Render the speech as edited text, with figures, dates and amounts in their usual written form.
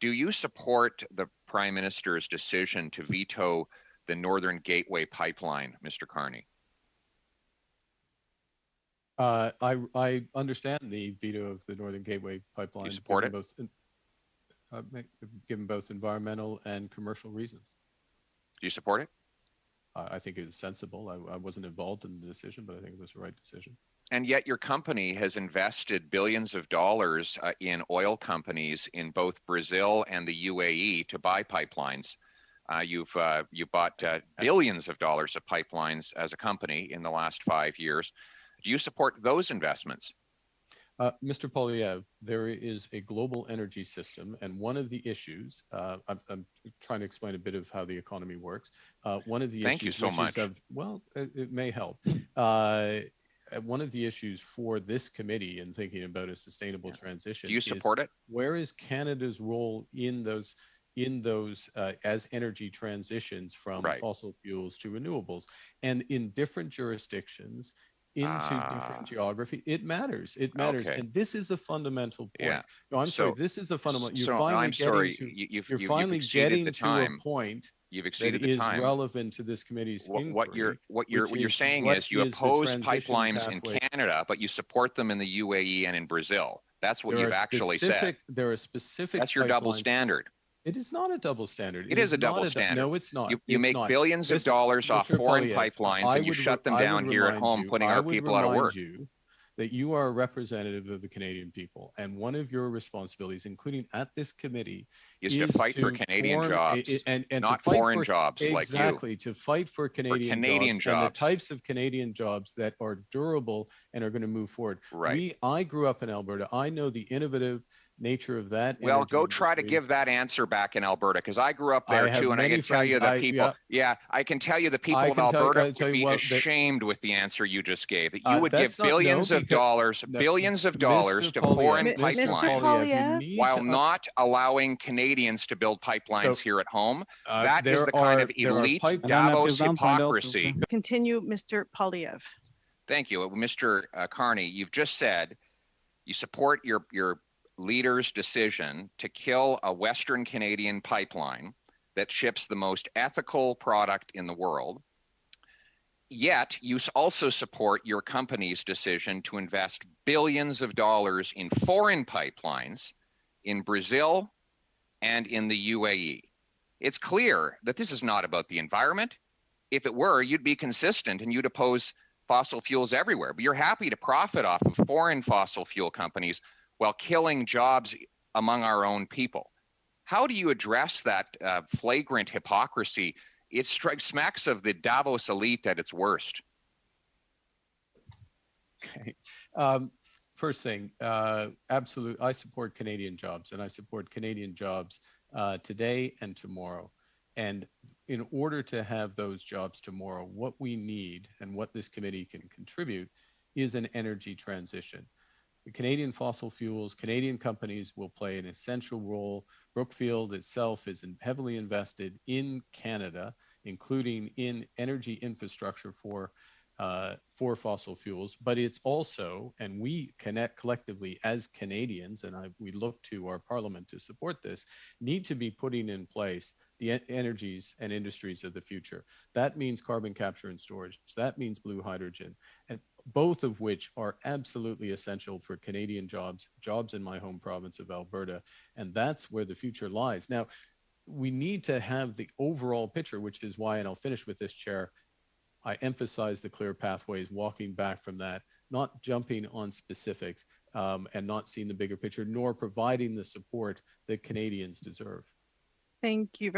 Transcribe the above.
Do you support the Prime Minister's decision to veto the Northern Gateway pipeline, Mr. Carney? I understand the veto of the Northern Gateway pipeline. Do you support it? Given both environmental and commercial reasons. Do you support it? I think it was sensible. I wasn't involved in the decision, but I think it was the right decision. And yet your company has invested billions of dollars in oil companies in both Brazil and the UAE to buy pipelines. You bought billions of dollars of pipelines as a company in the last 5 years. Do you support those investments? Mr. Poilievre, there is a global energy system, and one of the issues, I'm trying to explain a bit of how the economy works. One of the Thank issues, you so much. It may help. One of the issues for this committee in thinking about a sustainable transition. Do you support it? Where is Canada's role in those as energy transitions from fossil fuels to renewables, and in different jurisdictions? Into different geography, it matters. It matters, and this is a fundamental point. Yeah. No, I'm sorry. This is a fundamental. You're finally getting to a point you've exceeded that the is time. relevant to this committee's inquiry. What you're saying is you oppose pipelines in Canada, but you support them in the UAE and in Brazil. That's what you've actually said. There are specific. That's your double standard. It is not a double standard. It is a double standard. No, it's not. You make billions of dollars off foreign pipelines, and you shut them down here at home, putting our people out of work. That you are a representative of the Canadian people, and one of your responsibilities, including at this committee, is to fight for Canadian jobs, and not foreign jobs like you. Exactly, to fight for Canadian jobs, and the types of Canadian jobs that are durable and are going to move forward. Right. I grew up in Alberta. I know the innovative nature of that. Well, go try to give that answer back in Alberta, because I grew up there too, and I can tell you the people. I can tell you the people of Alberta would be ashamed with the answer you just gave. That you would give billions of dollars to foreign pipelines while not allowing Canadians to build pipelines here at home. That is the kind of elite Davos hypocrisy. Continue, Mr. Poilievre. Thank you, Mr. Carney. You've just said you support your leader's decision to kill a Western Canadian pipeline that ships the most ethical product in the world. Yet you also support your company's decision to invest billions of dollars in foreign pipelines in Brazil and in the UAE. It's clear that this is not about the environment. If it were, you'd be consistent and you'd oppose fossil fuels everywhere. But you're happy to profit off of foreign fossil fuel companies while killing jobs among our own people. How do you address that flagrant hypocrisy? It smacks of the Davos elite at its worst. Okay. First thing, absolutely, I support Canadian jobs, and I support Canadian jobs today and tomorrow. And in order to have those jobs tomorrow, what we need and what this committee can contribute is an energy transition. The Canadian fossil fuels, Canadian companies will play an essential role. Brookfield itself is heavily invested in Canada, including in energy infrastructure for fossil fuels. But it's also, and we connect collectively as Canadians, and we look to our parliament to support this, need to be putting in place the energies and industries of the future. That means carbon capture and storage. That means blue hydrogen. And both of which are absolutely essential for Canadian jobs in my home province of Alberta. And that's where the future lies. Now, we need to have the overall picture, which is why, and I'll finish with this, Chair, I emphasize the clear pathways, walking back from that, not jumping on specifics, and not seeing the bigger picture, nor providing the support that Canadians deserve. Thank you very